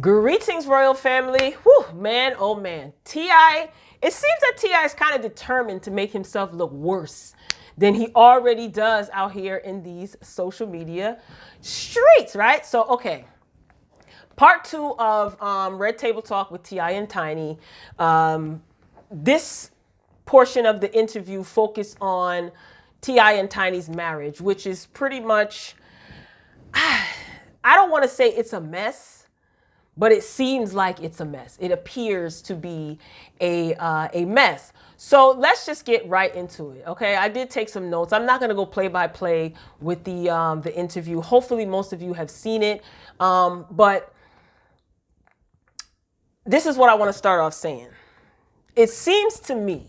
Greetings, royal family. Whew, man, oh man. T.I., it seems that T.I. is kind of determined to make himself look worse than he already does out here in these social media streets, right? So, okay. Part two of Red Table Talk with T.I. and Tiny. This portion of the interview focused on T.I. and Tiny's marriage, which is pretty much, I don't want to say it's a mess, but it seems like it's a mess. It appears to be a mess. So let's just get right into it, okay? I did take some notes. I'm not going to go play by play with the interview. Hopefully, most of you have seen it, but this is what I want to start off saying. It seems to me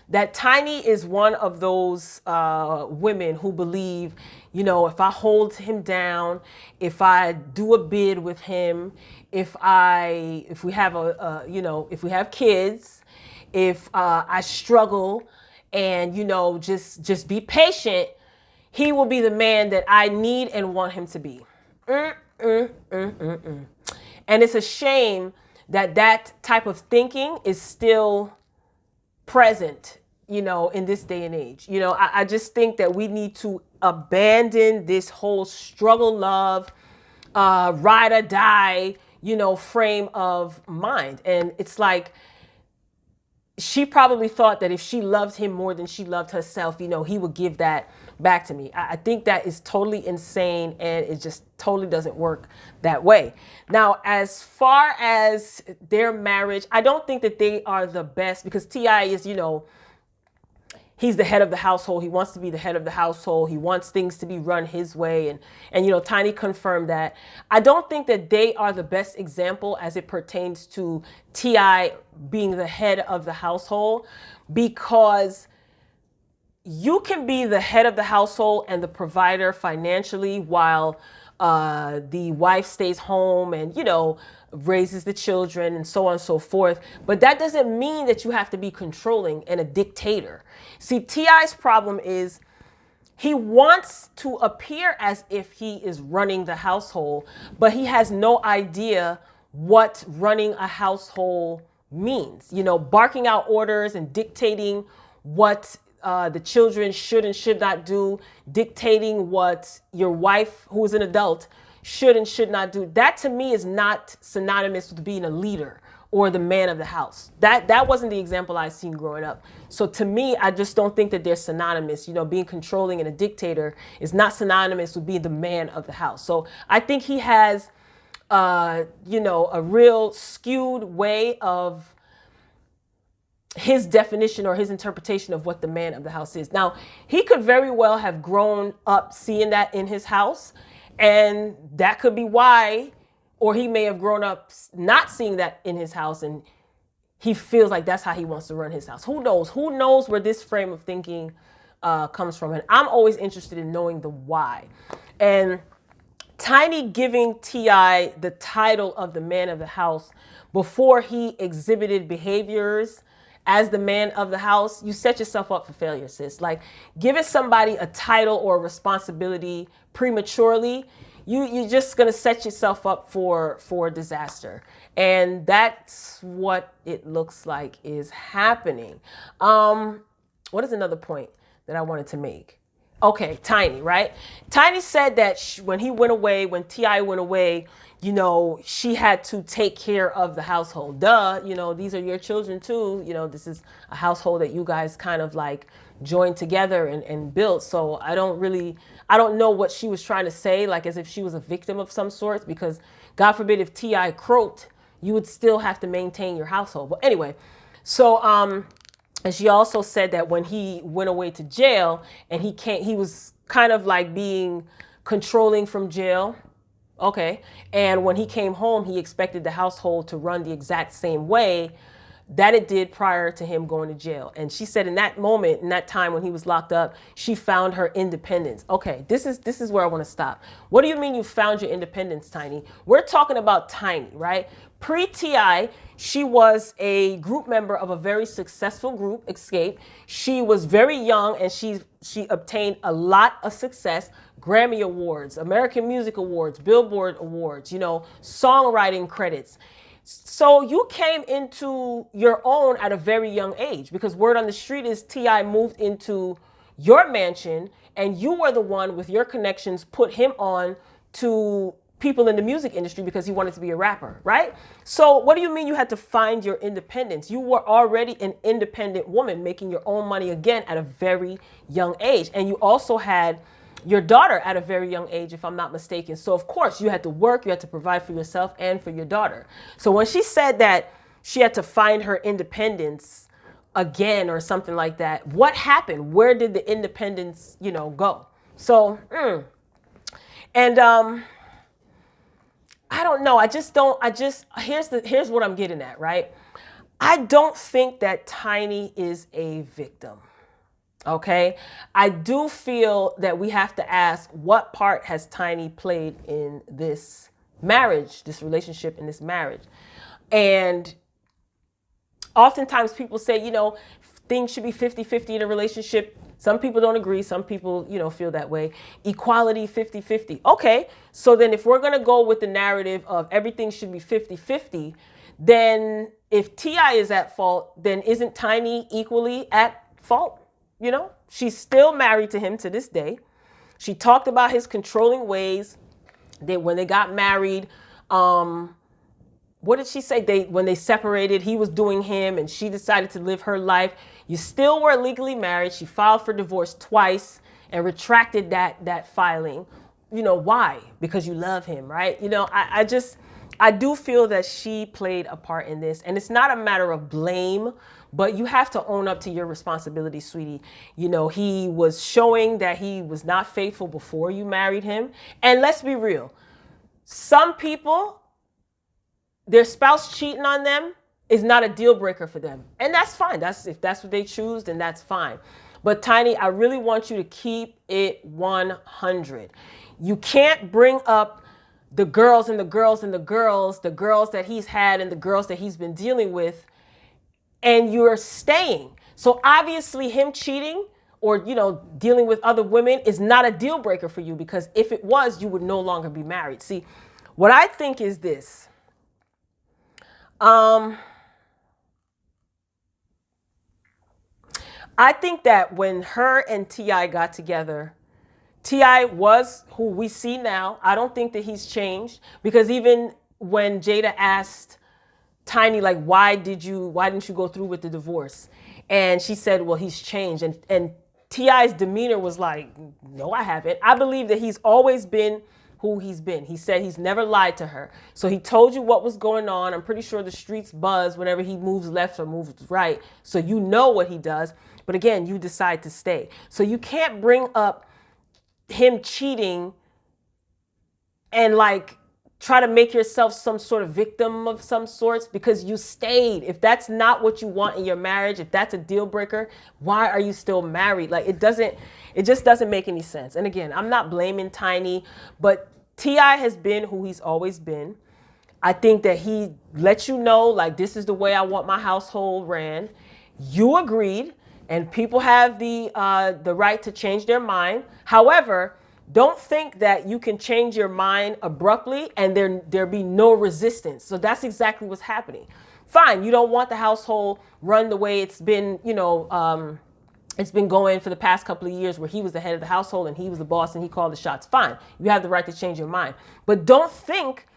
that Tiny is one of those women who believe, you know, if I hold him down, if I do a bid with him, if we have if we have kids, if I struggle and, you know, just be patient, he will be the man that I need and want him to be. And it's a shame that that type of thinking is still present, you know, in this day and age. You know, I just think that we need to abandon this whole struggle, love, ride or die, you know, frame of mind. And it's like, she probably thought that if she loved him more than she loved herself, you know, he would give that back to me. I think that is totally insane, and it just totally doesn't work that way. Now, as far as their marriage, I don't think that they are the best, because T.I. is, you know, he's the head of the household. He wants to be the head of the household. He wants things to be run his way. And you know, Tiny confirmed that. I don't think that they are the best example as it pertains to T.I. being the head of the household, because you can be the head of the household and the provider financially while the wife stays home and, you know, raises the children and so on and so forth. But that doesn't mean that you have to be controlling and a dictator. See, T.I.'s problem is he wants to appear as if he is running the household, but he has no idea what running a household means. You know, barking out orders and dictating what the children should and should not do, dictating what your wife, who is an adult, should and should not do. That to me is not synonymous with being a leader or the man of the house. That wasn't the example I seen growing up. So to me, I just don't think that they're synonymous. You know, being controlling and a dictator is not synonymous with being the man of the house. So I think he has, you know, a real skewed way of his definition or his interpretation of what the man of the house is. Now, he could very well have grown up seeing that in his house, and that could be why, or he may have grown up not seeing that in his house, and he feels like that's how he wants to run his house. Who knows? Who knows where this frame of thinking comes from? And I'm always interested in knowing the why. And Tiny giving T.I. the title of the man of the house before he exhibited behaviors as the man of the house, you set yourself up for failure, sis. Like, giving somebody a title or a responsibility prematurely, you're just going to set yourself up for disaster. And that's what it looks like is happening. What is another point that I wanted to make? Okay, Tiny, right? Tiny said that when he went away, when T.I. went away, you know, she had to take care of the household. Duh, you know, these are your children too. You know, this is a household that you guys kind of like joined together and built. So I don't know what she was trying to say, like as if she was a victim of some sort, because God forbid if T.I. croaked, you would still have to maintain your household. But anyway, so, and she also said that when he went away to jail and he was kind of like being controlling from jail. Okay. And when he came home, he expected the household to run the exact same way. that it did prior to him going to jail. And she said in that moment, in that time when he was locked up, she found her independence. Okay, this is where I want to stop. What do you mean you found your independence, Tiny? We're talking about Tiny, right? Pre-TI, she was a group member of a very successful group, Escape. She was very young and she obtained a lot of success. Grammy Awards, American Music Awards, Billboard Awards, songwriting credits. So you came into your own at a very young age, because word on the street is T.I. moved into your mansion and you were the one with your connections put him on to people in the music industry because he wanted to be a rapper, right? So what do you mean you had to find your independence? You were already an independent woman making your own money again at a very young age. And you also had your daughter at a very young age, if I'm not mistaken. So of course you had to work, you had to provide for yourself and for your daughter. So when she said that she had to find her independence again or something like that, what happened? Where did the independence, go? So, and I don't know. Here's what I'm getting at, right? I don't think that Tiny is a victim. Okay, I do feel that we have to ask, what part has Tiny played in this marriage, this relationship, in this marriage? And oftentimes people say, things should be 50-50 in a relationship. Some people don't agree. Some people, feel that way. Equality, 50-50. Okay, so then if we're going to go with the narrative of everything should be 50-50, then if T.I. is at fault, then isn't Tiny equally at fault? She's still married to him to this day. She talked about his controlling ways. That when they got married, what did she say? When they separated, he was doing him and she decided to live her life. You still were legally married. She filed for divorce twice and retracted that filing. Why? Because you love him, right? I do feel that she played a part in this, and it's not a matter of blame, but you have to own up to your responsibility, sweetie. He was showing that he was not faithful before you married him. And let's be real. Some people, their spouse cheating on them is not a deal breaker for them. And that's fine. If that's what they choose, then that's fine. But Tiny, I really want you to keep it 100. You can't bring up the girls and the girls and the girls that he's had and the girls that he's been dealing with, and you're staying. So obviously him cheating or, dealing with other women is not a deal breaker for you, because if it was, you would no longer be married. See, what I think is this. I think that when her and T.I. got together, T.I. was who we see now. I don't think that he's changed, because even when Jada asked Tiny, like, why didn't you go through with the divorce? And she said, well, he's changed. And T.I.'s demeanor was like, no, I haven't. I believe that he's always been who he's been. He said he's never lied to her. So he told you what was going on. I'm pretty sure the streets buzz whenever he moves left or moves right. So you know what he does. But again, you decide to stay. So you can't bring up him cheating and try to make yourself some sort of victim of some sorts because you stayed. If that's not what you want in your marriage, if that's a deal breaker, why are you still married? It just doesn't make any sense. And again, I'm not blaming Tiny, but T.I. has been who he's always been. I think that he let you know, this is the way I want my household ran. You agreed, and people have the right to change their mind. However, don't think that you can change your mind abruptly and there be no resistance. So that's exactly what's happening. Fine, you don't want the household run the way it's been, it's been going for the past couple of years, where he was the head of the household and he was the boss and he called the shots. Fine, you have the right to change your mind. But don't think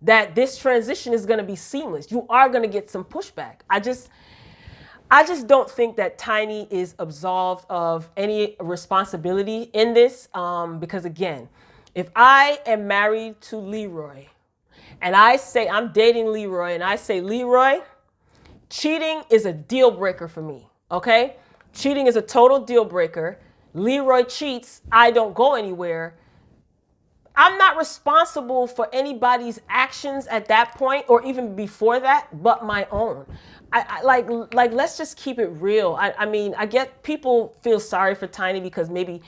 that this transition is going to be seamless. You are going to get some pushback. I just don't think that Tiny is absolved of any responsibility in this, because again, if I am married to Leroy and I say I'm dating Leroy and I say, Leroy, cheating is a deal breaker for me, okay? Cheating is a total deal breaker. Leroy cheats, I don't go anywhere. I'm not responsible for anybody's actions at that point or even before that, but my own. Like let's just keep it real. I mean, I get people feel sorry for Tiny because maybe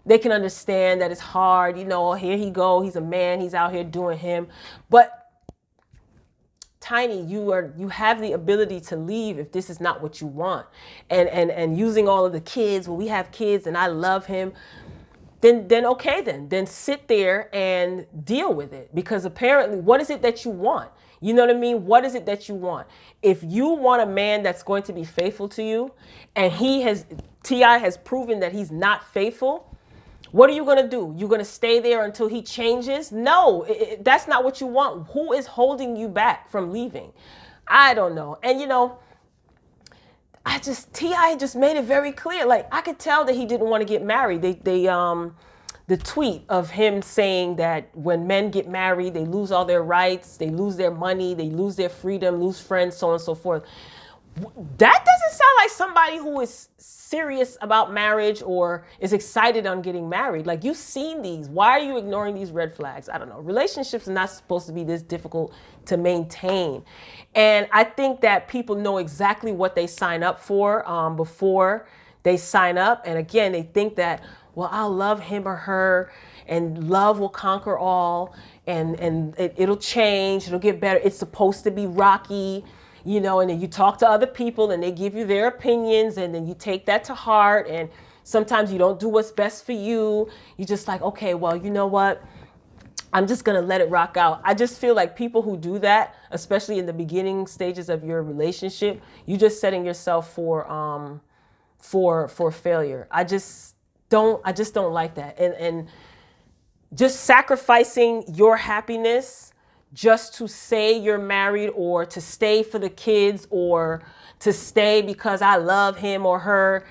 they can understand that it's hard. You know, here he go. He's a man. He's out here doing him. But Tiny, you have the ability to leave if this is not what you want. And using all of the kids, well, we have kids and I love him. Then okay, then sit there and deal with it, because apparently, what is it that you want? You know what I mean? What is it that you want? If you want a man that's going to be faithful to you, and T.I. has proven that he's not faithful, what are you going to do? You're going to stay there until he changes? No, that's not what you want. Who is holding you back from leaving? I don't know. And you know, T.I. just made it very clear. Like, I could tell that he didn't want to get married. The tweet of him saying that when men get married, they lose all their rights, they lose their money, they lose their freedom, lose friends, so on and so forth. That doesn't sound like somebody who is serious about marriage or is excited on getting married. Like, you've seen these. Why are you ignoring these red flags? I don't know. Relationships are not supposed to be this difficult to maintain. And I think that people know exactly what they sign up for before they sign up. And again, they think that, well, I'll love him or her and love will conquer all and it'll change. It'll get better. It's supposed to be rocky. You know, and then you talk to other people and they give you their opinions and then you take that to heart. And sometimes you don't do what's best for you. You just like, okay, well, you know what? I'm just going to let it rock out. I just feel like people who do that, especially in the beginning stages of your relationship, you're just setting yourself for failure. I just don't like that. And just sacrificing your happiness just to say you're married or to stay for the kids or to stay because I love him or her,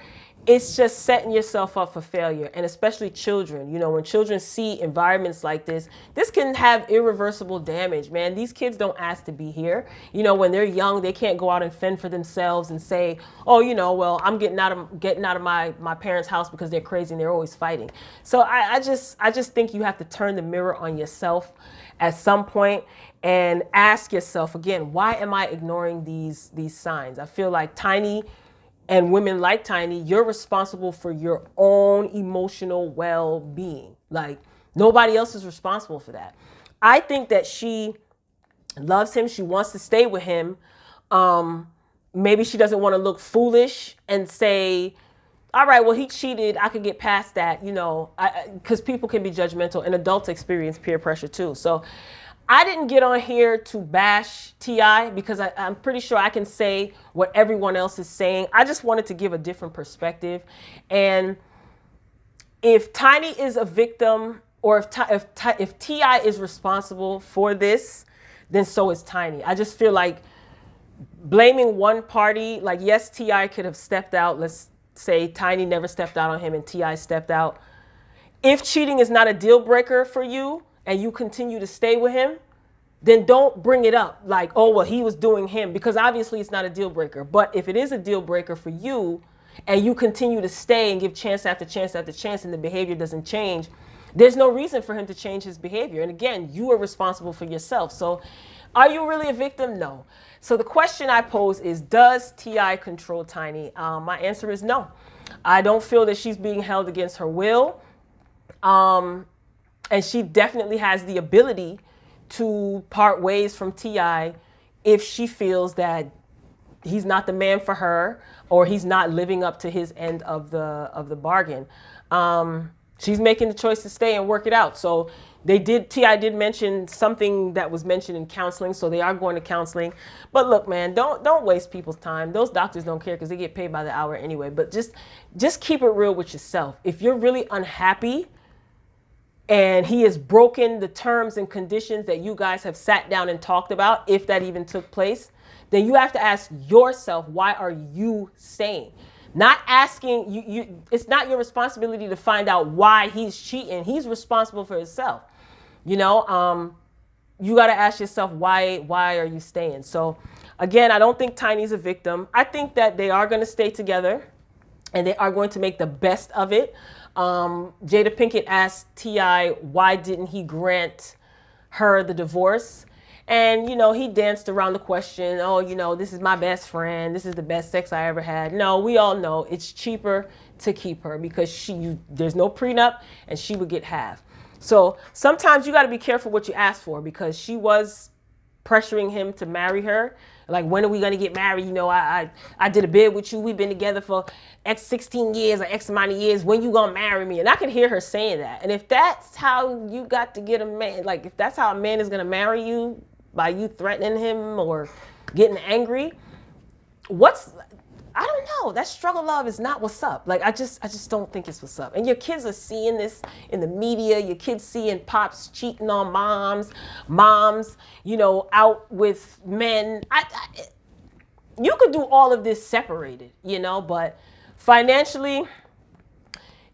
it's just setting yourself up for failure. And especially children, you know, when children see environments like this can have irreversible damage, man. These kids don't ask to be here. You know, when they're young, they can't go out and fend for themselves and say, oh, you know, well, I'm getting out of my parents' house because they're crazy and they're always fighting. So I just think you have to turn the mirror on yourself at some point and ask yourself again, why am I ignoring these signs? I feel like Tiny and women like Tiny, you're responsible for your own emotional well-being. Like, nobody else is responsible for that. I think that she loves him. She wants to stay with him. Maybe she doesn't want to look foolish and say, all right, well, he cheated. I could get past that, you know, because people can be judgmental and adults experience peer pressure too. So I didn't get on here to bash T.I. because I'm pretty sure I can say what everyone else is saying. I just wanted to give a different perspective. And if Tiny is a victim or if T.I. is responsible for this, then so is Tiny. I just feel like blaming one party, like, yes, T.I. could have stepped out. Let's say Tiny never stepped out on him and T.I. stepped out. If cheating is not a deal breaker for you and you continue to stay with him, then don't bring it up like, oh, well, he was doing him, because obviously it's not a deal breaker. But if it is a deal breaker for you and you continue to stay and give chance after chance after chance and the behavior doesn't change, there's no reason for him to change his behavior. And again, you are responsible for yourself. So are you really a victim? No. So the question I pose is, does T.I. control Tiny? My answer is no. I don't feel that she's being held against her will. And she definitely has the ability to part ways from T.I. if she feels that he's not the man for her or he's not living up to his end of the bargain. She's making the choice to stay and work it out. So T.I. did mention something that was mentioned in counseling, so they are going to counseling. But look, man, don't waste people's time. Those doctors don't care because they get paid by the hour anyway. But just keep it real with yourself. If you're really unhappy and he has broken the terms and conditions that you guys have sat down and talked about, if that even took place, then you have to ask yourself, why are you staying? Not asking you. It's not your responsibility to find out why he's cheating. He's responsible for himself. You know, you got to ask yourself, why are you staying? So again, I don't think Tiny's a victim. I think that they are going to stay together. and they are going to make the best of it. Jada Pinkett asked T.I. why didn't he grant her the divorce. And, you know, he danced around the question, oh, you know, this is my best friend. This is the best sex I ever had. No, we all know it's cheaper to keep her because there's no prenup and she would get half. So sometimes you got to be careful what you ask for, because she was pressuring him to marry her. Like, when are we going to get married? You know, I did a bid with you. We've been together for X 16 years or X amount of years. When you going to marry me? And I could hear her saying that. And if that's how you got to get a man, like if that's how a man is going to marry you, by you threatening him or getting angry, I don't know. That struggle love is not what's up. Like, I just don't think it's what's up. And your kids are seeing this in the media. Your kids seeing pops cheating on moms, you know, out with men. You could do all of this separated, you know, but financially,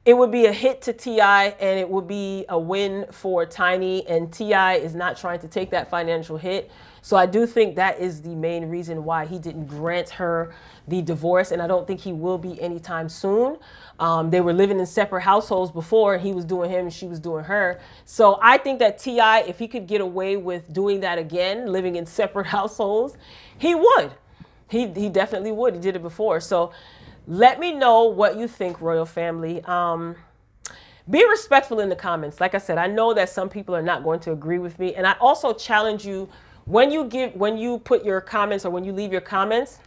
it would be a hit to T.I. and it would be a win for Tiny, and T.I. is not trying to take that financial hit. So I do think that is the main reason why he didn't grant her the divorce, and I don't think he will be anytime soon. They were living in separate households before. He was doing him and she was doing her. So I think that T.I., if he could get away with doing that again, living in separate households, he would. He definitely would. He did it before. So let me know what you think, Royal Family. Be respectful in the comments. Like I said, I know that some people are not going to agree with me. And I also challenge you, when you put your comments or when you leave your comments,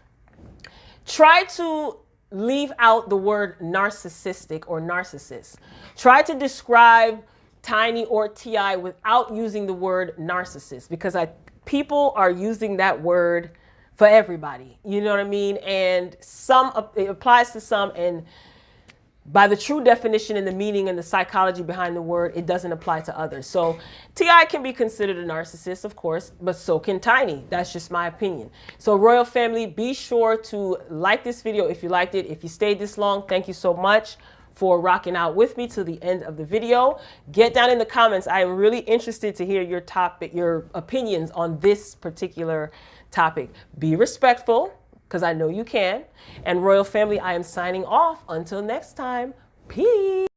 try to leave out the word narcissistic or narcissist. Try to describe Tiny or T.I. without using the word narcissist, because people are using that word for everybody, you know what I mean? And it applies to some, and by the true definition and the meaning and the psychology behind the word, it doesn't apply to others. So T.I. can be considered a narcissist, of course, but so can Tiny. That's just my opinion. So Royal Family, be sure to like this video if you liked it. If you stayed this long, thank you so much for rocking out with me to the end of the video. Get down in the comments. I am really interested to hear your opinions on this particular topic. Be respectful, because I know you can. And Royal Family, I am signing off. Until next time, peace.